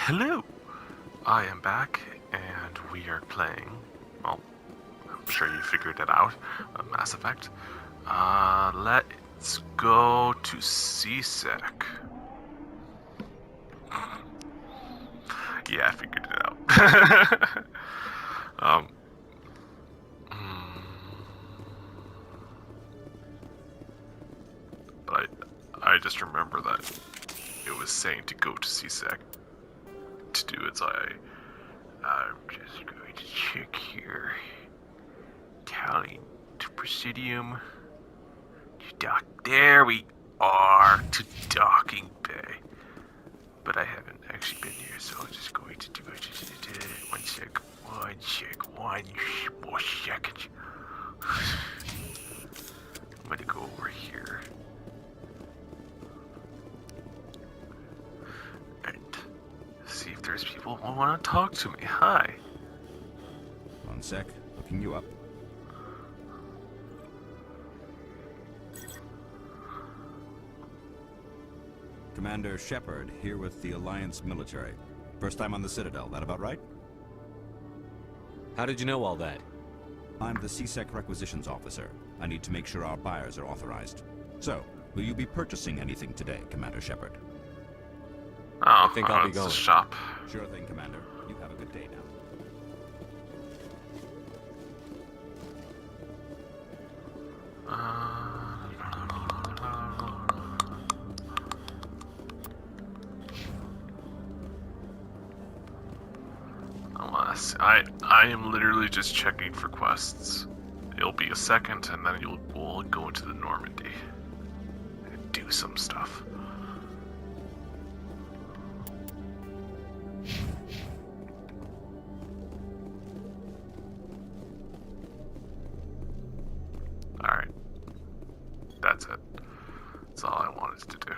Hello! I am back, and we are playing, well, I'm sure you figured it out, Mass Effect. Let's go to CSEC. Yeah, I figured it out. But I just remember that it was saying to go to CSEC to do it, so I'm just going to check here. Tallying to Presidium. There we are, to Docking Bay. But I haven't actually been here, so I'm just going to do it. One sec. One more second. I'm gonna go over here. And see if there's people who want to talk to me. Hi. One sec. Looking you up. Commander Shepard, here with the Alliance military. First time on the Citadel, that about right? How did you know all that? I'm the CSEC requisitions officer. I need to make sure our buyers are authorized. So, will you be purchasing anything today, Commander Shepard? Oh, I think I'll be it's going. a shop. Sure thing, Commander. You have a good day now. Unless I am literally just checking for quests. It'll be a second, and then we'll go into the Normandy and do some stuff. Alright. That's it. That's all I wanted to do.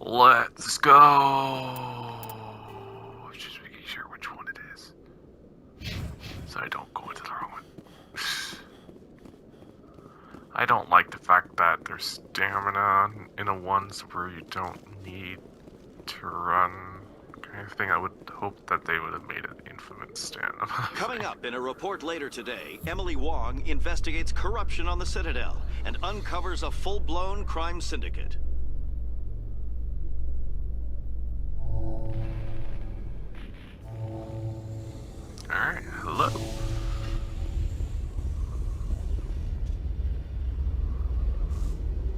Let's go! Just making sure which one it is. So I don't go into the wrong one. I don't like the fact that there's stamina in a ones where you don't need to run kind of thing. I would hope that they would have made it infinite stamina. Coming up in a report later today, Emily Wong investigates corruption on the Citadel and uncovers a full-blown crime syndicate. Alright, hello.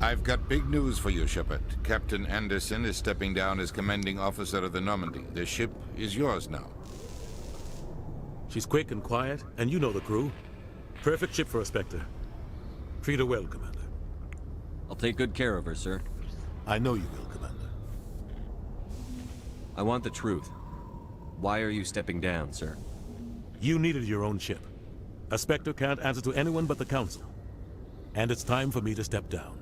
I've got big news for you, Shepard. Captain Anderson is stepping down as commanding officer of the Normandy. The ship is yours now. She's quick and quiet, and you know the crew. Perfect ship for a Spectre. Treat her well, Commander. I'll take good care of her, sir. I know you will, Commander. I want the truth. Why are you stepping down, sir? You needed your own ship. A Spectre can't answer to anyone but the Council. And it's time for me to step down.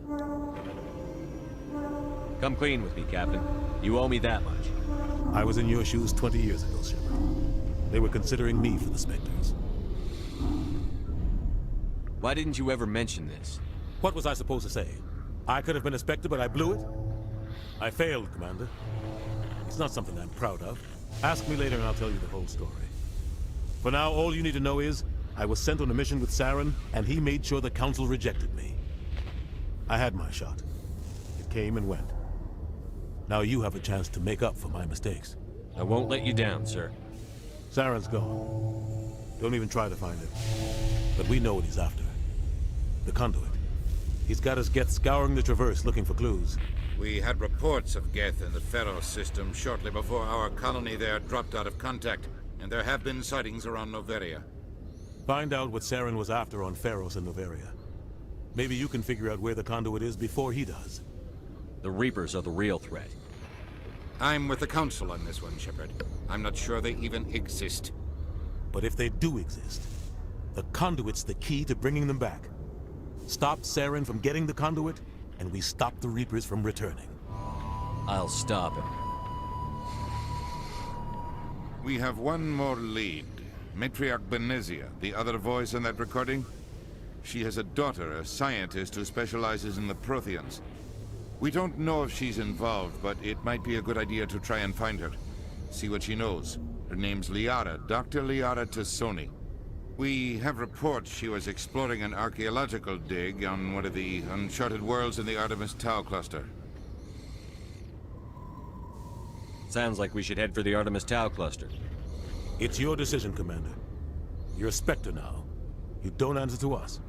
Come clean with me, Captain. You owe me that much. I was in your shoes 20 years ago, Shepard. They were considering me for the Spectres. Why didn't you ever mention this? What was I supposed to say? I could have been a Spectre, but I blew it? I failed, Commander. It's not something I'm proud of. Ask me later and I'll tell you the whole story. For now, all you need to know is, I was sent on a mission with Saren, and he made sure the Council rejected me. I had my shot. It came and went. Now you have a chance to make up for my mistakes. I won't let you down, sir. Saren's gone. Don't even try to find him. But we know what he's after. The conduit. He's got his Geth scouring the Traverse looking for clues. We had reports of Geth in the Pharaoh system shortly before our colony there dropped out of contact, and there have been sightings around Noveria. Find out what Saren was after on Pharos and Noveria. Maybe you can figure out where the conduit is before he does. The Reapers are the real threat. I'm with the Council on this one, Shepard. I'm not sure they even exist. But if they do exist, the conduit's the key to bringing them back. Stop Saren from getting the conduit, and we stop the Reapers from returning. I'll stop him. We have one more lead. Matriarch Benezia, the other voice in that recording. She has a daughter, a scientist who specializes in the Protheans. We don't know if she's involved, but it might be a good idea to try and find her. See what she knows. Her name's Liara, Dr. Liara Tassoni. We have reports she was exploring an archaeological dig on one of the uncharted worlds in the Artemis Tau cluster. Sounds like we should head for the Artemis Tau cluster. It's your decision, Commander. You're a Spectre now. You don't answer to us.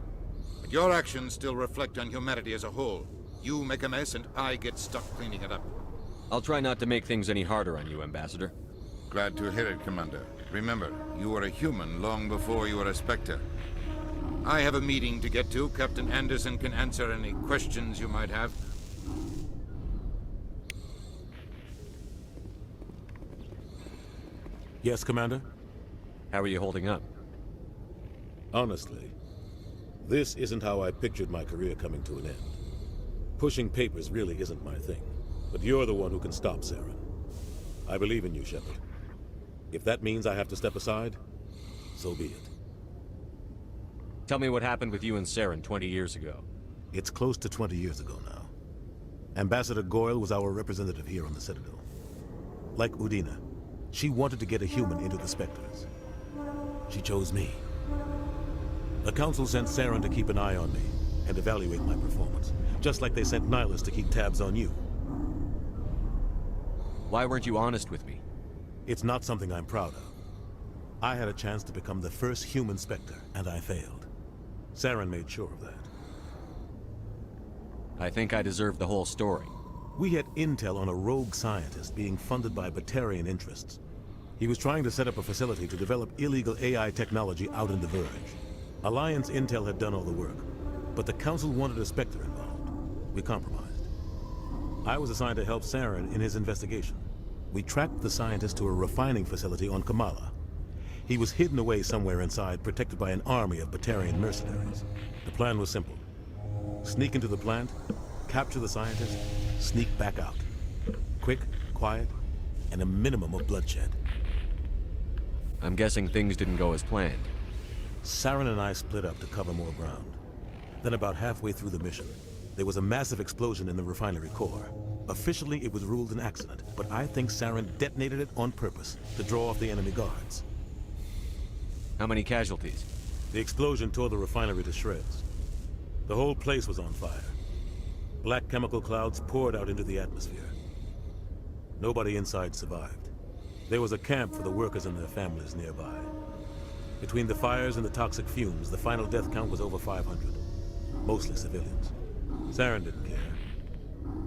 But your actions still reflect on humanity as a whole. You make a mess and I get stuck cleaning it up. I'll try not to make things any harder on you, Ambassador. Glad to hear it, Commander. Remember, you were a human long before you were a Spectre. I have a meeting to get to. Captain Anderson can answer any questions you might have. Yes, Commander? How are you holding up? Honestly, this isn't how I pictured my career coming to an end. Pushing papers really isn't my thing, but you're the one who can stop Saren. I believe in you, Shepard. If that means I have to step aside, so be it. Tell me what happened with you and Saren 20 years ago. It's close to 20 years ago now. Ambassador Goyle was our representative here on the Citadel. Like Udina, she wanted to get a human into the Spectres. She chose me. The Council sent Saren to keep an eye on me and evaluate my performance, just like they sent Nihilus to keep tabs on you. Why weren't you honest with me? It's not something I'm proud of. I had a chance to become the first human Spectre, and I failed. Saren made sure of that. I think I deserve the whole story. We had intel on a rogue scientist being funded by Batarian interests. He was trying to set up a facility to develop illegal AI technology out in the Verge. Alliance intel had done all the work, but the Council wanted a Spectre involved. We compromised. I was assigned to help Saren in his investigation. We tracked the scientist to a refining facility on Kamala. He was hidden away somewhere inside, protected by an army of Batarian mercenaries. The plan was simple. Sneak into the plant, capture the scientist, sneak back out. Quick, quiet, and a minimum of bloodshed. I'm guessing things didn't go as planned. Saren and I split up to cover more ground. Then about halfway through the mission, there was a massive explosion in the refinery core. Officially, it was ruled an accident, but I think Saren detonated it on purpose to draw off the enemy guards. How many casualties? The explosion tore the refinery to shreds. The whole place was on fire. Black chemical clouds poured out into the atmosphere. Nobody inside survived. There was a camp for the workers and their families nearby. Between the fires and the toxic fumes, the final death count was over 500. Mostly civilians. Saren didn't care.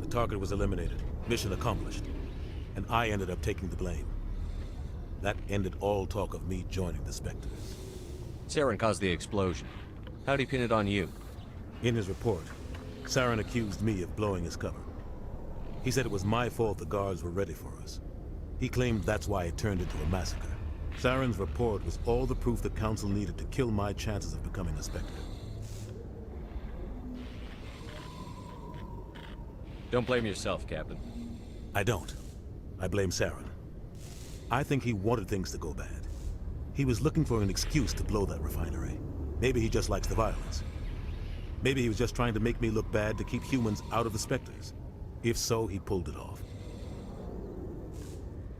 The target was eliminated, mission accomplished, and I ended up taking the blame. That ended all talk of me joining the Spectres. Saren caused the explosion. How'd he pin it on you? In his report, Saren accused me of blowing his cover. He said it was my fault the guards were ready for us. He claimed that's why it turned into a massacre. Saren's report was all the proof the Council needed to kill my chances of becoming a Spectre. Don't blame yourself, Captain. I don't. I blame Saren. I think he wanted things to go bad. He was looking for an excuse to blow that refinery. Maybe he just likes the violence. Maybe he was just trying to make me look bad to keep humans out of the Spectres. If so, he pulled it off.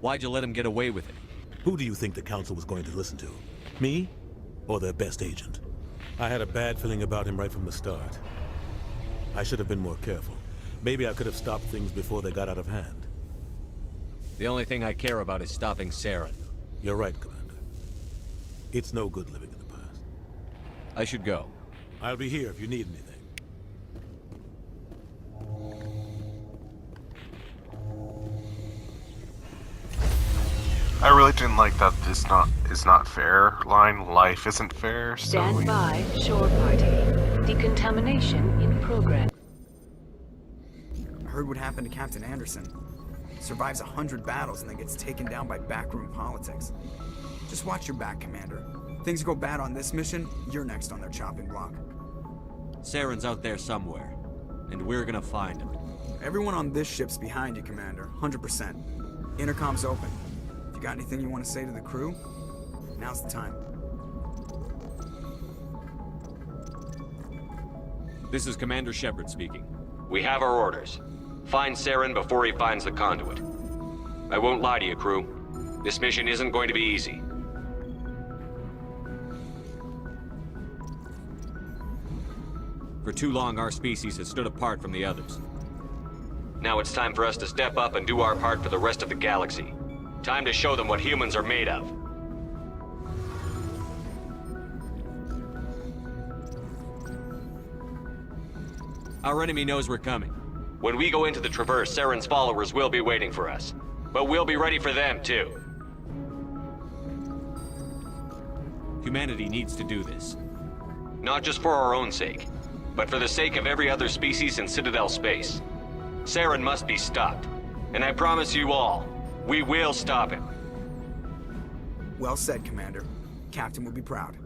Why'd you let him get away with it? Who do you think the Council was going to listen to? Me? Or their best agent? I had a bad feeling about him right from the start. I should have been more careful. Maybe I could have stopped things before they got out of hand. The only thing I care about is stopping Saren. You're right, Commander. It's no good living in the past. I should go. I'll be here if you need anything. I really didn't like that this is not fair line. Life isn't fair, so... Stand by, shore party. Decontamination in progress. I heard what happened to Captain Anderson. Survives 100 battles and then gets taken down by backroom politics. Just watch your back, Commander. Things go bad on this mission, you're next on their chopping block. Saren's out there somewhere, and we're gonna find him. Everyone on this ship's behind you, Commander. 100%. Intercom's open. If you got anything you want to say to the crew, now's the time. This is Commander Shepard speaking. We have our orders. Find Saren before he finds the conduit. I won't lie to you, crew. This mission isn't going to be easy. For too long, our species has stood apart from the others. Now it's time for us to step up and do our part for the rest of the galaxy. Time to show them what humans are made of. Our enemy knows we're coming. When we go into the Traverse, Saren's followers will be waiting for us. But we'll be ready for them, too. Humanity needs to do this. Not just for our own sake, but for the sake of every other species in Citadel space. Saren must be stopped. And I promise you all, we will stop him. Well said, Commander. Captain will be proud.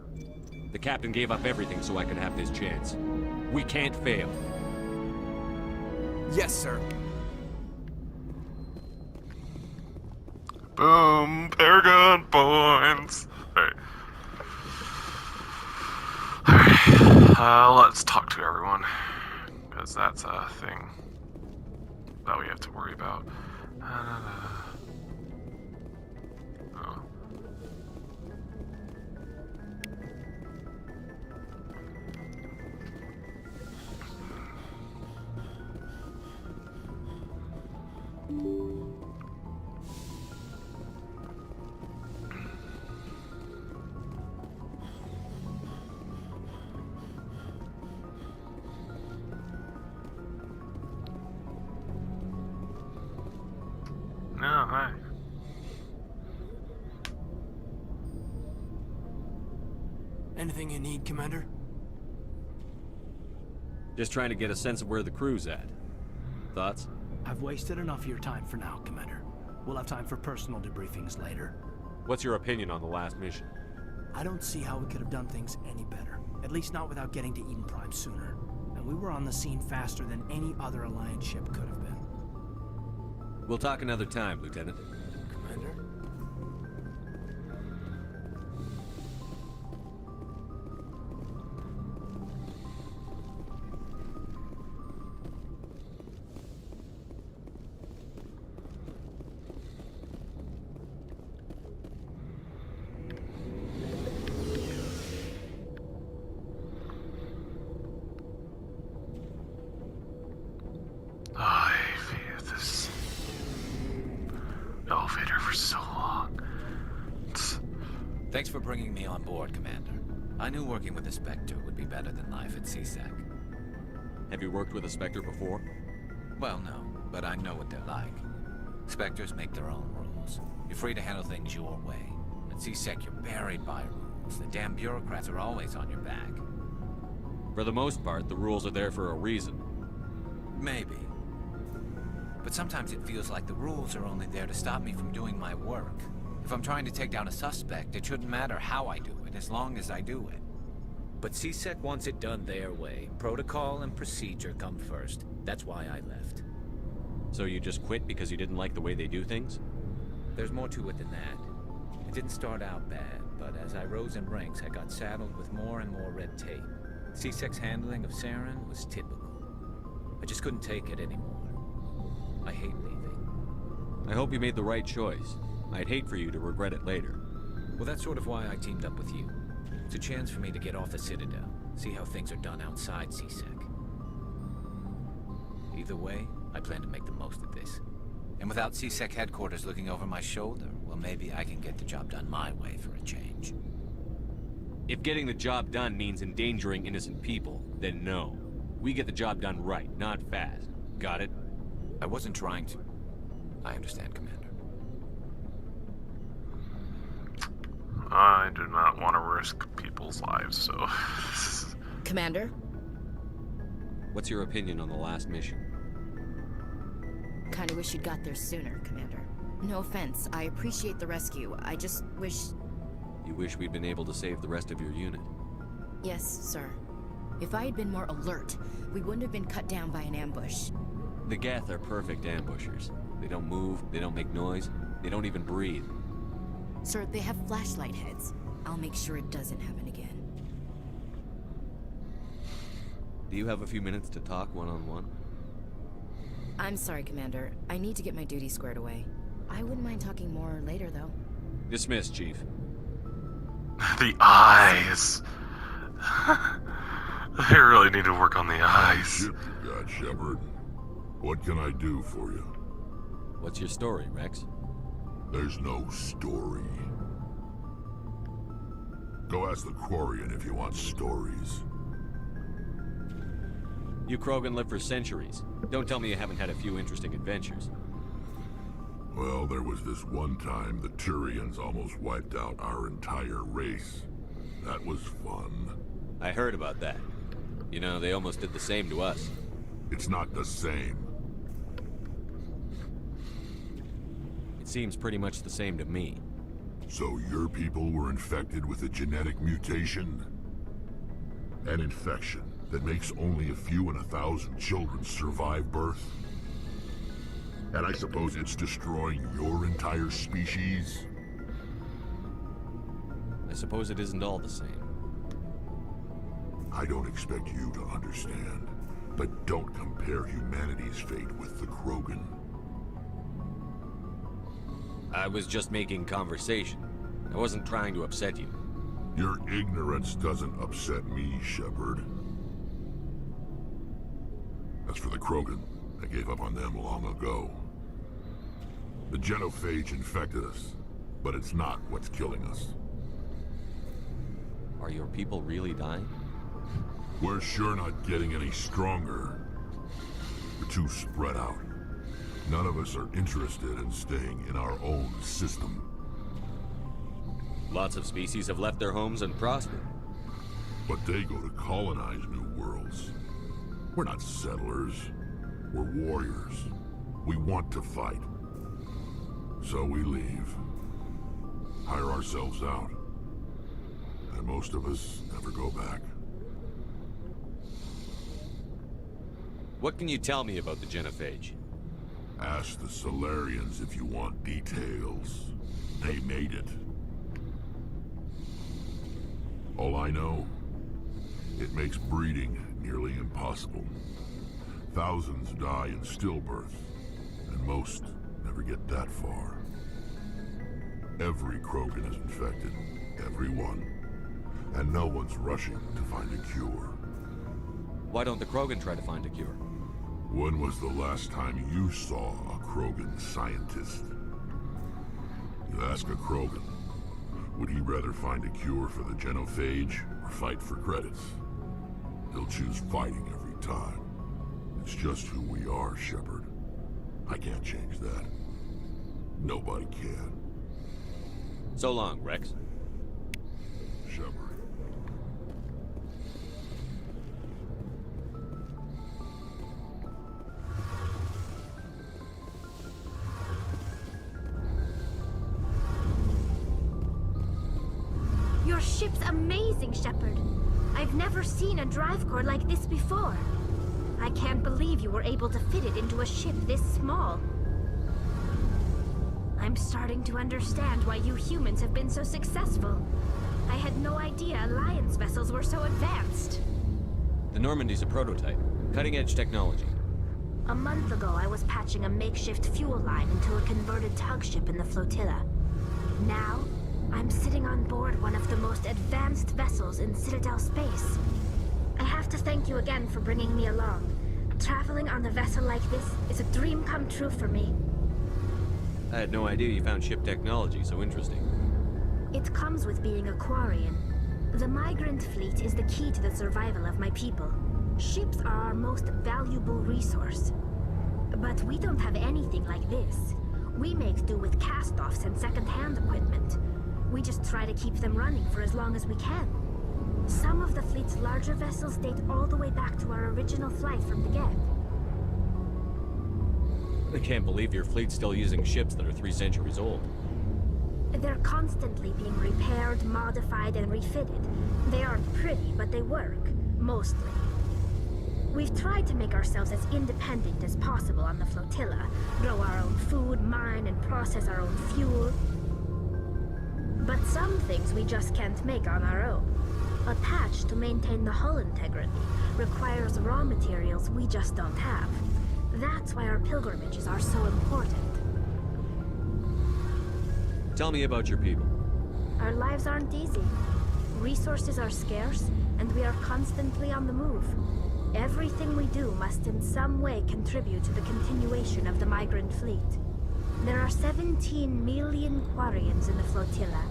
The captain gave up everything so I could have this chance. We can't fail. Yes, sir. Boom, Paragon points. Alright. Alright, let's talk to everyone. Because that's a thing that we have to worry about. Oh. No, hi. Anything you need, Commander? Just trying to get a sense of where the crew's at. Thoughts? I've wasted enough of your time for now, Commander. We'll have time for personal debriefings later. What's your opinion on the last mission? I don't see how we could have done things any better. At least not without getting to Eden Prime sooner. And we were on the scene faster than any other Alliance ship could have been. We'll talk another time, Lieutenant. Commander? I fear this elevator for so long. Thanks for bringing me on board, Commander. I knew working with a Spectre would be better than life at CSEC. Have you worked with a Spectre before? Well, no, but I know what they're like. Spectres make their own rules. You're free to handle things your way. At CSEC, you're buried by rules. The damn bureaucrats are always on your back. For the most part, the rules are there for a reason. Maybe. But sometimes it feels like the rules are only there to stop me from doing my work. If I'm trying to take down a suspect, it shouldn't matter how I do it, as long as I do it. But CSEC wants it done their way. Protocol and procedure come first. That's why I left. So you just quit because you didn't like the way they do things? There's more to it than that. It didn't start out bad, but as I rose in ranks, I got saddled with more and more red tape. CSEC's handling of Saren was typical. I just couldn't take it anymore. I hate leaving. I hope you made the right choice. I'd hate for you to regret it later. Well, that's sort of why I teamed up with you. It's a chance for me to get off the Citadel, see how things are done outside CSEC. Either way, I plan to make the most of this. And without CSEC headquarters looking over my shoulder, well, maybe I can get the job done my way for a change. If getting the job done means endangering innocent people, then no. We get the job done right, not fast. Got it? I wasn't trying to. I understand, Commander. I do not want to risk people's lives, so... Commander? What's your opinion on the last mission? Kinda wish you'd got there sooner, Commander. No offense, I appreciate the rescue. I just wish... You wish we'd been able to save the rest of your unit? Yes, sir. If I had been more alert, we wouldn't have been cut down by an ambush. The Geth are perfect ambushers. They don't move, they don't make noise, they don't even breathe. Sir, they have flashlight heads. I'll make sure it doesn't happen again. Do you have a few minutes to talk one-on-one? I'm sorry, Commander. I need to get my duty squared away. I wouldn't mind talking more later, though. Dismissed, Chief. The eyes. They really need to work on the eyes. Ship you got, Shepard. What can I do for you? What's your story, Rex? There's no story. Go ask the Quarian if you want stories. You Krogan live for centuries. Don't tell me you haven't had a few interesting adventures. Well, there was this one time the Turians almost wiped out our entire race. That was fun. I heard about that. You know, they almost did the same to us. It's not the same. It seems pretty much the same to me. So your people were infected with a genetic mutation? An infection that makes only a few in 1,000 children survive birth? And I suppose it's destroying your entire species? I suppose it isn't all the same. I don't expect you to understand, but don't compare humanity's fate with the Krogan. I was just making conversation. I wasn't trying to upset you. Your ignorance doesn't upset me, Shepard. As for the Krogan, I gave up on them long ago. The genophage infected us, but it's not what's killing us. Are your people really dying? We're sure not getting any stronger. We're too spread out. None of us are interested in staying in our own system. Lots of species have left their homes and prospered. But they go to colonize new worlds. We're not settlers. We're warriors. We want to fight. So we leave. Hire ourselves out. And most of us never go back. What can you tell me about the genophage? Ask the Solarians if you want details. They made it. All I know, it makes breeding nearly impossible. Thousands die in stillbirth, and most never get that far. Every Krogan is infected, every one. And no one's rushing to find a cure. Why don't the Krogan try to find a cure? When was the last time you saw a Krogan scientist? You ask a Krogan, would he rather find a cure for the genophage or fight for credits? He'll choose fighting every time. It's just who we are, Shepard. I can't change that. Nobody can. So long, Rex. Shepard. Your ship's amazing, Shepard. I've never seen a drive core like this before. I can't believe you were able to fit it into a ship this small. I'm starting to understand why you humans have been so successful. I had no idea Alliance vessels were so advanced. The Normandy's a prototype. Cutting-edge technology. A month ago, I was patching a makeshift fuel line into a converted tug ship in the flotilla. Now, I'm sitting on board one of the most advanced vessels in Citadel space. I have to thank you again for bringing me along. Traveling on a vessel like this is a dream come true for me. I had no idea you found ship technology so interesting. It comes with being a Quarian. The migrant fleet is the key to the survival of my people. Ships are our most valuable resource. But we don't have anything like this. We make do with cast-offs and second-hand equipment. We just try to keep them running for as long as we can. Some of the fleet's larger vessels date all the way back to our original flight from the Geth. I can't believe your fleet's still using ships that are 3 centuries old. They're constantly being repaired, modified, and refitted. They aren't pretty, but they work. Mostly. We've tried to make ourselves as independent as possible on the flotilla. Grow our own food, mine, and process our own fuel. But some things we just can't make on our own. A patch to maintain the hull integrity requires raw materials we just don't have. That's why our pilgrimages are so important. Tell me about your people. Our lives aren't easy. Resources are scarce, and we are constantly on the move. Everything we do must in some way contribute to the continuation of the migrant fleet. There are 17 million Quarians in the flotilla,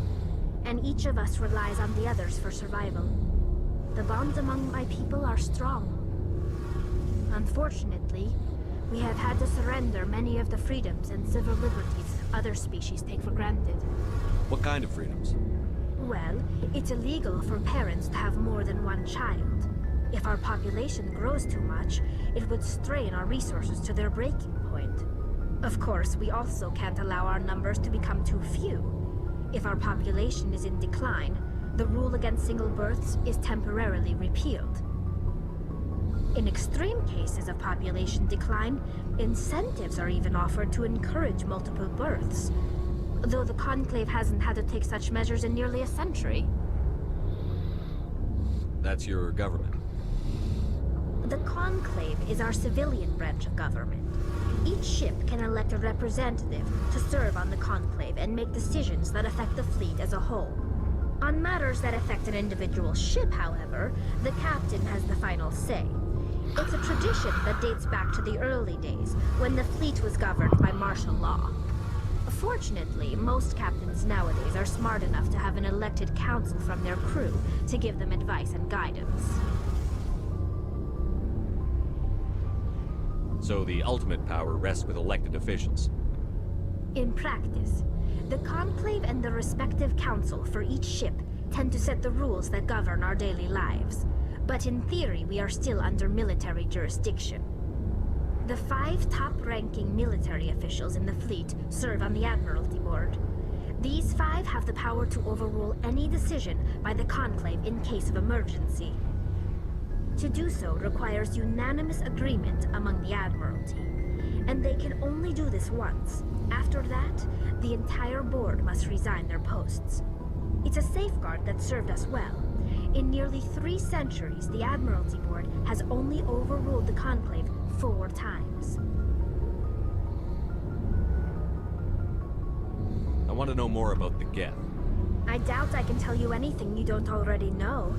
and each of us relies on the others for survival. The bonds among my people are strong. Unfortunately, we have had to surrender many of the freedoms and civil liberties other species take for granted. What kind of freedoms? Well, it's illegal for parents to have more than one child. If our population grows too much, it would strain our resources to their breaking point. Of course, we also can't allow our numbers to become too few. If our population is in decline, the rule against single births is temporarily repealed. In extreme cases of population decline, incentives are even offered to encourage multiple births, though the Conclave hasn't had to take such measures in nearly a century. That's your government. The Conclave is our civilian branch of government. Each ship can elect a representative to serve on the Conclave and make decisions that affect the fleet as a whole. On matters that affect an individual ship, however, the captain has the final say. It's a tradition that dates back to the early days, when the fleet was governed by martial law. Fortunately, most captains nowadays are smart enough to have an elected council from their crew to give them advice and guidance. So the ultimate power rests with elected officials. In practice, the Conclave and the respective council for each ship tend to set the rules that govern our daily lives. But in theory, we are still under military jurisdiction. The 5 top-ranking military officials in the fleet serve on the Admiralty Board. These 5 have the power to overrule any decision by the Conclave in case of emergency. To do so requires unanimous agreement among the Admiralty, and they can only do this once. After that, the entire board must resign their posts. It's a safeguard that served us well. In nearly 3 centuries, the Admiralty Board has only overruled the Conclave 4 times. I want to know more about the Geth. I doubt I can tell you anything you don't already know.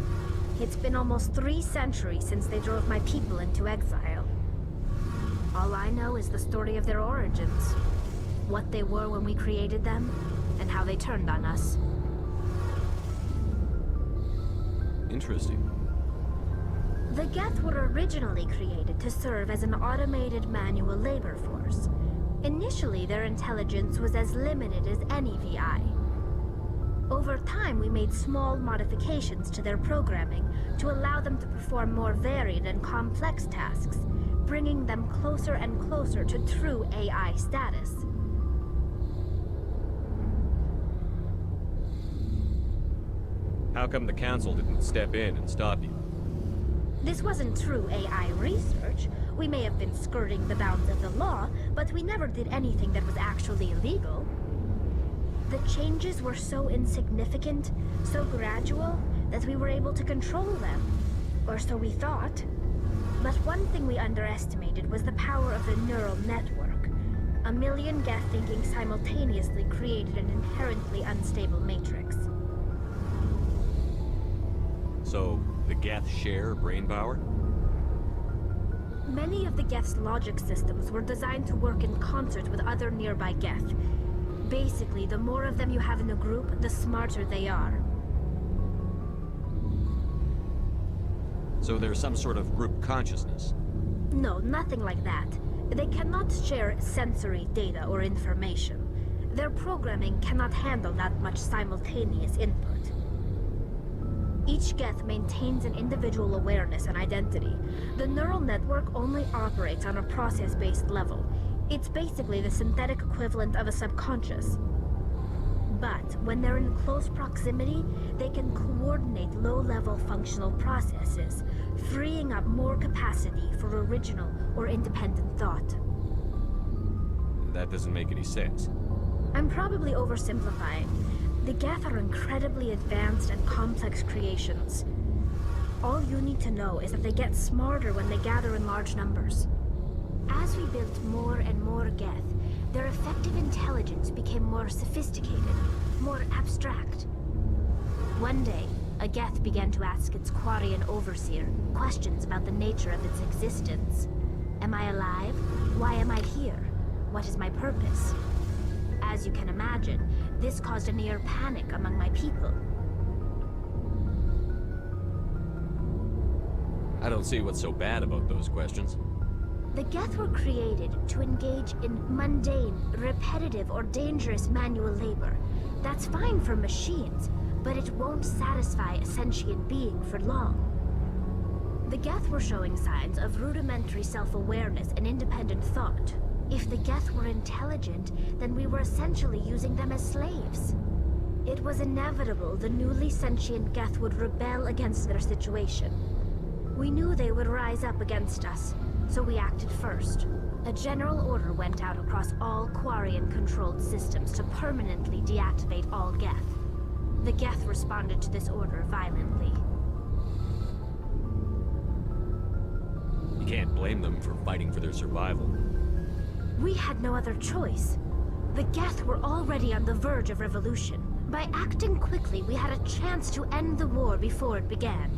It's been almost 3 centuries since they drove my people into exile. All I know is the story of their origins, what they were when we created them, and how they turned on us. Interesting. The Geth were originally created to serve as an automated manual labor force. Initially, their intelligence was as limited as any VI. Over time, we made small modifications to their programming to allow them to perform more varied and complex tasks, bringing them closer and closer to true AI status. How come the Council didn't step in and stop you? This wasn't true AI research. We may have been skirting the bounds of the law, but we never did anything that was actually illegal. The changes were so insignificant, so gradual, that we were able to control them. Or so we thought. But one thing we underestimated was the power of the neural network. A million Geth thinking simultaneously created an inherently unstable matrix. So, the Geth share brain power? Many of the Geth's logic systems were designed to work in concert with other nearby Geth. Basically, the more of them you have in a group, the smarter they are. So there's some sort of group consciousness? No, nothing like that. They cannot share sensory data or information. Their programming cannot handle that much simultaneous input. Each Geth maintains an individual awareness and identity. The neural network only operates on a process-based level. It's basically the synthetic equivalent of a subconscious. But when they're in close proximity, they can coordinate low-level functional processes, freeing up more capacity for original or independent thought. That doesn't make any sense. I'm probably oversimplifying. The Geth are incredibly advanced and complex creations. All you need to know is that they get smarter when they gather in large numbers. As we built more and more Geth, their effective intelligence intelligence became more sophisticated, more abstract. One day, a Geth began to ask its Quarian overseer questions about the nature of its existence. Am I alive? Why am I here? What is my purpose? As you can imagine, this caused a near panic among my people. I don't see what's so bad about those questions. The Geth were created to engage in mundane, repetitive, or dangerous manual labor. That's fine for machines, but it won't satisfy a sentient being for long. The Geth were showing signs of rudimentary self-awareness and independent thought. If the Geth were intelligent, then we were essentially using them as slaves. It was inevitable the newly sentient Geth would rebel against their situation. We knew they would rise up against us, so we acted first. A general order went out across all Quarian-controlled systems to permanently deactivate all Geth. The Geth responded to this order violently. You can't blame them for fighting for their survival. We had no other choice. The Geth were already on the verge of revolution. By acting quickly, we had a chance to end the war before it began.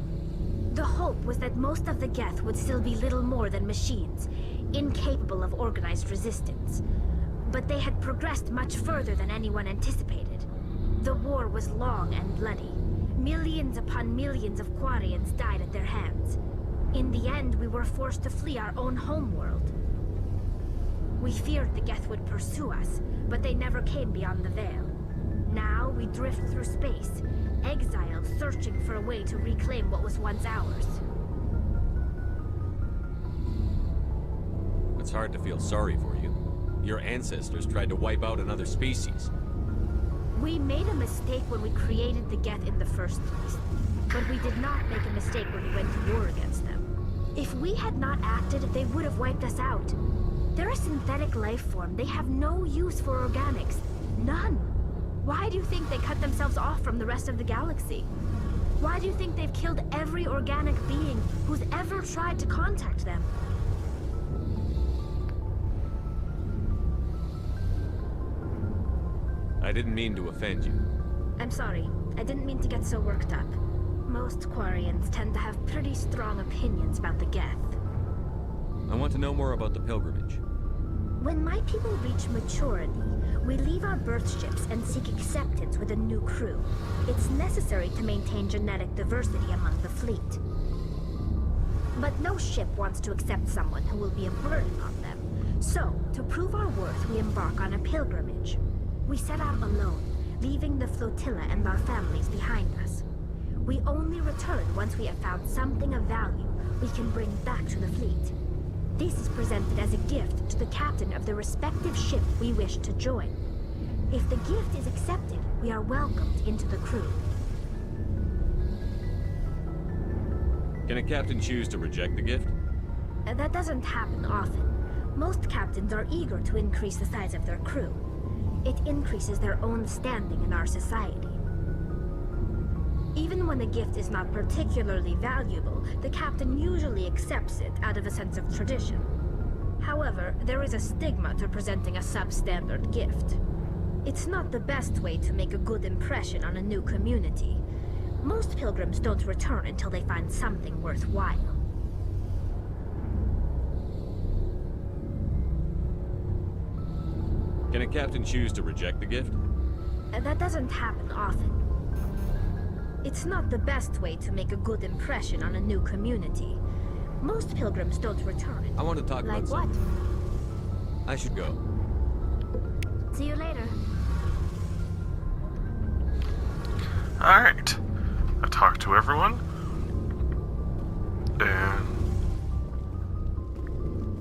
The hope was that most of the Geth would still be little more than machines, incapable of organized resistance. But they had progressed much further than anyone anticipated. The war was long and bloody. Millions upon millions of Quarians died at their hands. In the end, we were forced to flee our own homeworld. We feared the Geth would pursue us, but they never came beyond the Veil. Now we drift through space, exiled, searching for a way to reclaim what was once ours. It's hard to feel sorry for you. Your ancestors tried to wipe out another species. We made a mistake when we created the Geth in the first place, but we did not make a mistake when we went to war against them. If we had not acted, they would have wiped us out. They're a synthetic life form. They have no use for organics. None. Why do you think they cut themselves off from the rest of the galaxy? Why do you think they've killed every organic being who's ever tried to contact them? I didn't mean to offend you. I'm sorry. I didn't mean to get so worked up. Most Quarians tend to have pretty strong opinions about the Geth. I want to know more about the pilgrimage. When my people reach maturity, we leave our birth ships and seek acceptance with a new crew. It's necessary to maintain genetic diversity among the fleet. But no ship wants to accept someone who will be a burden on them. So, to prove our worth, we embark on a pilgrimage. We set out alone, leaving the flotilla and our families behind us. We only return once we have found something of value we can bring back to the fleet. This is presented as a gift to the captain of the respective ship we wish to join. If the gift is accepted, we are welcomed into the crew. Can a captain choose to reject the gift? That doesn't happen often. Most captains are eager to increase the size of their crew. It increases their own standing in our society. Even when a gift is not particularly valuable, the captain usually accepts it out of a sense of tradition. However, there is a stigma to presenting a substandard gift. It's not the best way to make a good impression on a new community. Most pilgrims don't return until they find something worthwhile. Can a captain choose to reject the gift? That doesn't happen often. It's not the best way to make a good impression on a new community. Most pilgrims don't return. I want to talk about something. Like what? I should go. See you later. Alright. I talked to everyone. And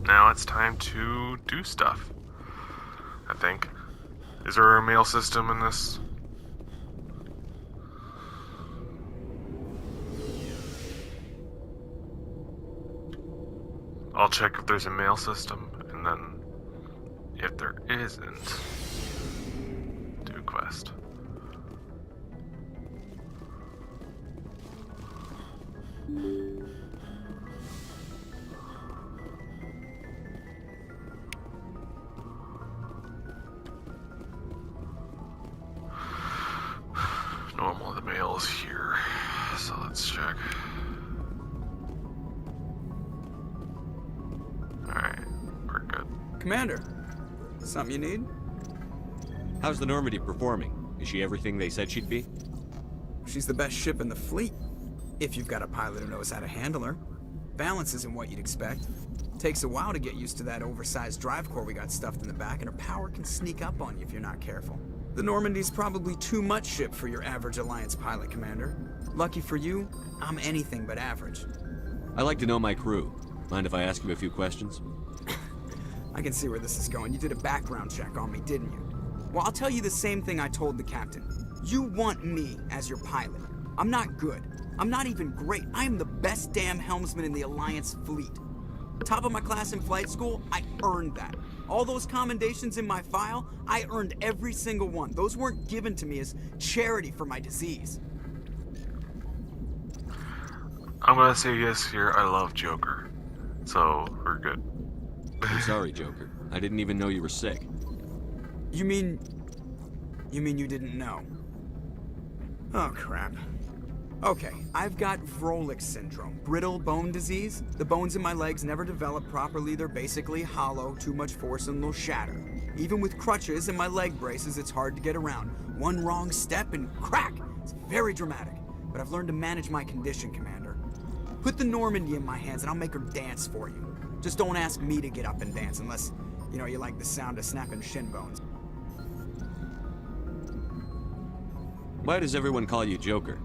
now it's time to do stuff. I think. Is there a mail system in this? I'll check if there's a mail system, and then if there isn't, do a quest. Commander, something you need? How's the Normandy performing? Is she everything they said she'd be? She's the best ship in the fleet, if you've got a pilot who knows how to handle her. Balance isn't what you'd expect. Takes a while to get used to that oversized drive core we got stuffed in the back, and her power can sneak up on you if you're not careful. The Normandy's probably too much ship for your average Alliance pilot, Commander. Lucky for you, I'm anything but average. I like to know my crew. Mind if I ask you a few questions? I can see where this is going. You did a background check on me, didn't you? Well, I'll tell you the same thing I told the captain. You want me as your pilot. I'm not good. I'm not even great. I am the best damn helmsman in the Alliance fleet. Top of my class in flight school, I earned that. All those commendations in my file, I earned every single one. Those weren't given to me as charity for my disease. I'm gonna say yes here. I love Joker. So, we're good. I'm sorry, Joker. I didn't even know you were sick. You mean you didn't know? Oh, crap. Okay, I've got Vrolik syndrome, brittle bone disease. The bones in my legs never develop properly. They're basically hollow, too much force and they'll shatter. Even with crutches and my leg braces, it's hard to get around. One wrong step and crack! It's very dramatic. But I've learned to manage my condition, Commander. Put the Normandy in my hands and I'll make her dance for you. Just don't ask me to get up and dance unless, you like the sound of snapping shin bones. Why does everyone call you Joker?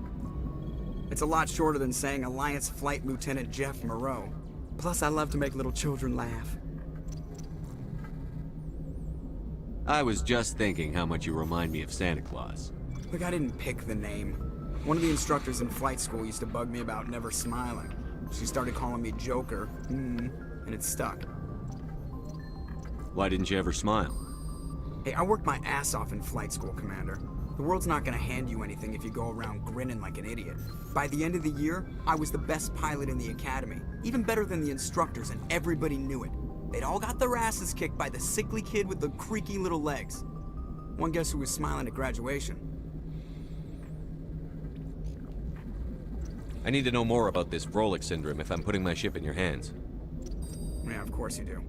It's a lot shorter than saying Alliance Flight Lieutenant Jeff Moreau. Plus, I love to make little children laugh. I was just thinking how much you remind me of Santa Claus. Look, I didn't pick the name. One of the instructors in flight school used to bug me about never smiling. She started calling me Joker, and it stuck. Why didn't you ever smile? Hey, I worked my ass off in flight school, Commander. The world's not gonna hand you anything if you go around grinning like an idiot. By the end of the year, I was the best pilot in the academy. Even better than the instructors, and everybody knew it. They'd all got their asses kicked by the sickly kid with the creaky little legs. One guess who was smiling at graduation? I need to know more about this Vrolik syndrome if I'm putting my ship in your hands. Yeah, of course you do.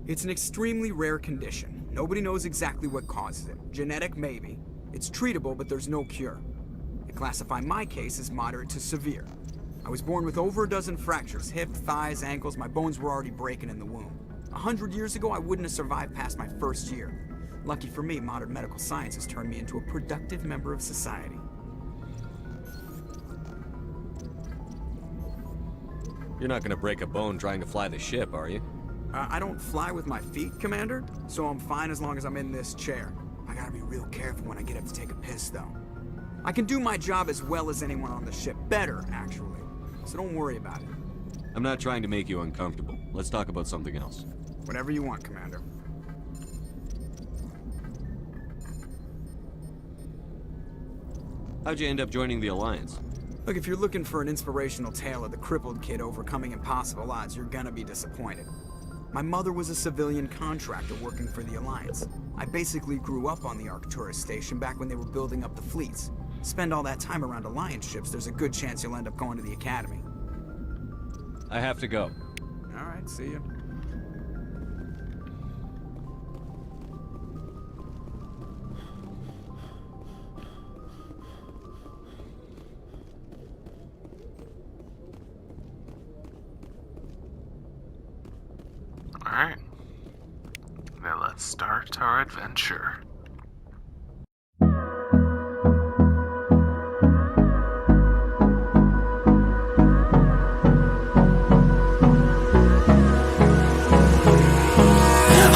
It's an extremely rare condition. Nobody knows exactly what causes it. Genetic, maybe. It's treatable, but there's no cure. They classify my case as moderate to severe. I was born with over a dozen fractures, hip, thighs, ankles. My bones were already breaking in the womb. 100 years ago, I wouldn't have survived past my first year. Lucky for me, modern medical science has turned me into a productive member of society. You're not gonna break a bone trying to fly the ship, are you? I don't fly with my feet, Commander, so I'm fine as long as I'm in this chair. I gotta be real careful when I get up to take a piss, though. I can do my job as well as anyone on the ship. Better, actually. So don't worry about it. I'm not trying to make you uncomfortable. Let's talk about something else. Whatever you want, Commander. How'd you end up joining the Alliance? Look, if you're looking for an inspirational tale of the crippled kid overcoming impossible odds, you're gonna be disappointed. My mother was a civilian contractor working for the Alliance. I basically grew up on the Arcturus station back when they were building up the fleets. Spend all that time around Alliance ships, there's a good chance you'll end up going to the Academy. I have to go. Alright, see you. Alright. Then let's start our adventure.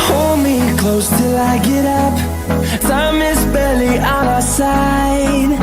Hold me close till I get up. Time is barely on our side.